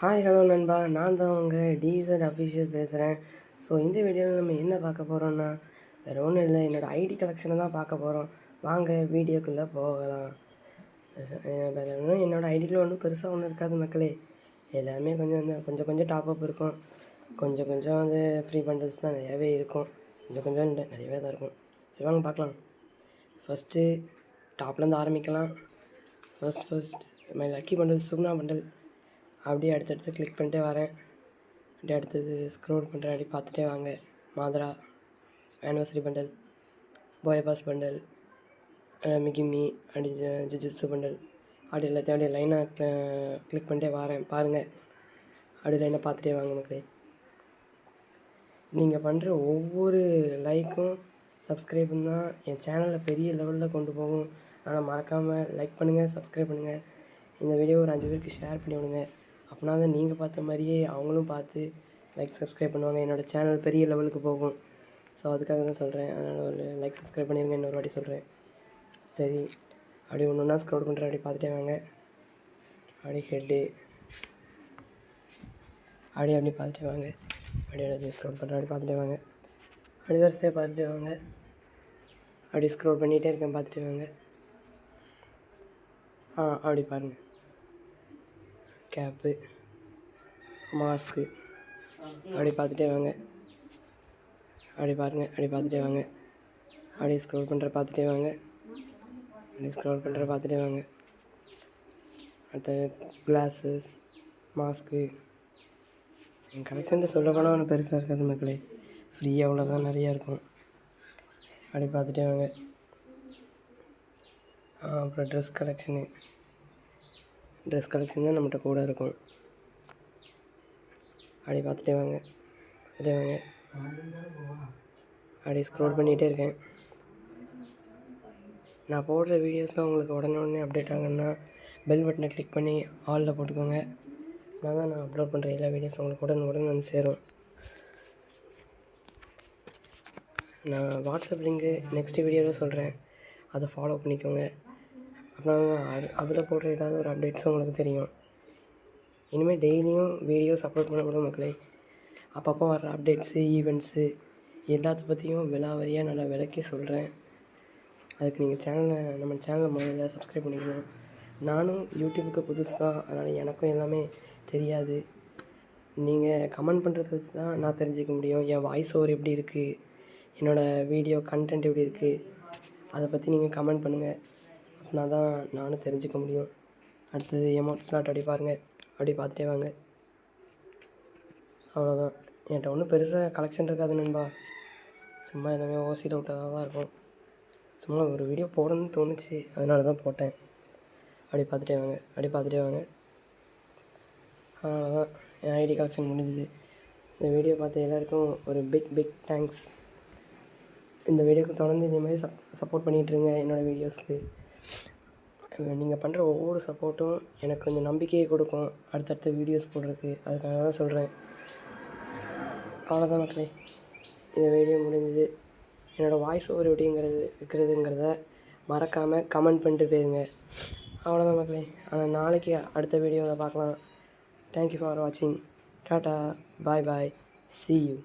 Hi hello நண்பா, நான் தான் உங்கள் டிசட் அஃபிஷியல் பேசுகிறேன். ஸோ இந்த வீடியோவில் நம்ம என்ன பார்க்க போகிறோம்னா, வேறு ஒன்றும் இல்லை, என்னோடய ஐடி கலெக்ஷனை தான் பார்க்க போகிறோம். வாங்க வீடியோக்குள்ளே போகலாம். வேறு ஒன்றும் என்னோடய ஐடியில் ஒன்றும் பெருசாக ஒன்றும் இருக்காது மக்களே. எல்லாமே கொஞ்சம் கொஞ்சம் டாப்அப் இருக்கும், கொஞ்சம் வந்து ஃப்ரீ பண்டல்ஸ் தான் நிறையாவே இருக்கும். கொஞ்சம் இல்லை, நிறையவே தான் இருக்கும். சரி வாங்க பார்க்கலாம். ஃபஸ்ட்டு டாப்லேருந்து ஆரம்பிக்கலாம். First my lucky bundle Suguna bundle. அப்படியே அடுத்தடுத்து கிளிக் பண்ணிட்டே வரேன். அப்படியே அடுத்தது ஸ்க்ரோல் பண்ணுறேன். அப்படி பார்த்துட்டே வாங்க. மாத்ரா ஆனிவர்சரி பண்டல், போயபாஸ் பண்டல், மிகிமி, அப்படி ஜுஜுட்சு பண்டல், அப்படி எல்லாத்தையும் அப்படியே லைனாக கிளிக் பண்ணிட்டே வரேன். பாருங்கள், அப்படி லைனாக பார்த்துட்டே வாங்க மக்களே. நீங்கள் பண்ணுற ஒவ்வொரு லைக்கும் சப்ஸ்கிரைபும் தான் என் சேனலை பெரிய லெவலில் கொண்டு போகும். ஆனால் மறக்காமல் லைக் பண்ணுங்கள், சப்ஸ்கிரைப் பண்ணுங்கள். இந்த வீடியோ ஒரு 5 பேருக்கு ஷேர் பண்ணி விடுங்க. அப்படின்னா தான் நீங்கள் பார்த்த மாதிரியே அவங்களும் பார்த்து லைக் சப்ஸ்கிரைப் பண்ணுவாங்க. என்னோடய சேனல் பெரிய லெவலுக்கு போகும். ஸோ அதுக்காக தான் சொல்கிறேன். அதனால் ஒரு லைக் சப்ஸ்கிரைப் பண்ணிடுங்க. இன்னொரு வாட்டி சொல்கிறேன். சரி, அப்படி ஒன்று ஒன்றா ஸ்க்ரோல் பண்ணுறேன். அப்படி பார்த்துட்டே வாங்க. அப்படி ஹெட்டு, அப்படி பார்த்துட்டே வாங்க. அப்படியே ஸ்க்ரோல் பண்ணுறேன். அப்படி பார்த்துட்டே வாங்க. அப்படி வரிசையாக பார்த்துட்டே வாங்க. அப்படி ஸ்க்ரோல் பண்ணிகிட்டே இருக்கேன். பார்த்துட்டே வாங்க. அப்படி பாருங்கள், கேப்பு, மாஸ்க்கு, அப்படி பார்த்துட்டே வாங்க. அப்படி பாருங்கள், அப்படி பார்த்துட்டே வாங்க. அப்படியே ஸ்க்ரோல் பண்ணுற பார்த்துட்டே வாங்க. அப்படியே ஸ்க்ரோல் பண்ணுற பார்த்துட்டே வாங்க. அடுத்த கிளாஸஸ், மாஸ்க்கு. என் கலெக்ஷன் சொல்ல போனால் ஒன்றும் பெருசாக இருக்காது மக்களே. ஃப்ரீயாக அவ்வளோதான் நிறையா இருக்கும். அப்படி பார்த்துட்டே வாங்க. அப்புறம் ட்ரெஸ் கலெக்ஷன் தான் நம்மகிட்ட கூட இருக்கும். அப்படி பார்த்துட்டே வாங்க. அப்படியே ஸ்க்ரோல் பண்ணிகிட்டே இருக்கேன். நான் போடுற வீடியோஸ்லாம் உங்களுக்கு உடனே அப்டேட் ஆகணுன்னா பெல் பட்டனை கிளிக் பண்ணி ஆலில் போட்டுக்கோங்க. நான் அப்லோட் பண்ணுற எல்லா வீடியோஸும் உங்களுக்கு உடனே வந்து சேரும். நான் வாட்ஸ்அப் லிங்க்கு நெக்ஸ்ட் வீடியோவில் சொல்கிறேன், அதை ஃபாலோ பண்ணிக்கோங்க. அப்புறம் அதில் போடுற ஏதாவது ஒரு அப்டேட்ஸும் உங்களுக்கு தெரியும். இனிமேல் டெய்லியும் வீடியோஸ் அப்லோட் பண்ணப்படும் மக்களே. அப்பப்போ வர்ற அப்டேட்ஸு, ஈவெண்ட்ஸு எல்லாத்த பற்றியும் விலாவரியாக நல்லா விளக்கி சொல்கிறேன். அதுக்கு நீங்கள் நம்ம சேனலை முதல்ல சப்ஸ்கிரைப் பண்ணிக்கணும். நானும் யூடியூபுக்கு புதுசு தான், அதனால் எனக்கும் எல்லாமே தெரியாது. நீங்கள் கமெண்ட் பண்ணுறத வச்சு தான் நான் தெரிஞ்சிக்க முடியும். என் வாய்ஸ் ஓவர் எப்படி இருக்குது, என்னோடய வீடியோ கண்டென்ட் எப்படி இருக்குது, அதை பற்றி நீங்கள் கமெண்ட் பண்ணுங்கள். அப்படின்னா தான் நானும் தெரிஞ்சிக்க முடியும். அடுத்தது எமௌண்ட் ஸ்லாட் அப்படி பாருங்கள். அப்படி பார்த்துட்டே வாங்க. அவ்வளோதான். என்கிட்ட ஒன்றும் பெருசாக கலெக்ஷன் இருக்காது நண்பா. சும்மா எல்லாமே ஓசியில் விட்டதாக தான் இருக்கும். சும்மா ஒரு வீடியோ போடணும்னு தோணுச்சு, அதனால தான் போட்டேன். அப்படி பார்த்துட்டே வாங்க. அவ்வளோதான், என் ஐடி கலெக்ஷன் முடிஞ்சுது. இந்த வீடியோ பார்த்த எல்லாருக்கும் ஒரு பிக் தேங்க்ஸ். இந்த வீடியோக்கு தொடர்ந்து இதே மாதிரி சப்போர்ட் பண்ணிகிட்ருங்க. என்னோடய வீடியோஸ்க்கு நீங்கள் பண்ணுற ஒவ்வொரு சப்போர்ட்டும் எனக்கு கொஞ்சம் நம்பிக்கையை கொடுக்கும் அடுத்தடுத்த வீடியோஸ் போடுறதுக்கு. அதுக்காக தான் சொல்கிறேன். அவ்வளோதான் மக்களே, இந்த வீடியோ முடிஞ்சுது. என்னோடய வாய்ஸ் ஓவர் இருக்கிறதுங்கிறத மறக்காமல் கமெண்ட் பண்ணிட்டு போயிருங்க. அவ்வளோதான் மக்களே. ஆனால் நாளைக்கு அடுத்த வீடியோவில் பார்க்கலாம். தேங்க்யூ ஃபார் வாட்சிங். Tata, bye, see you.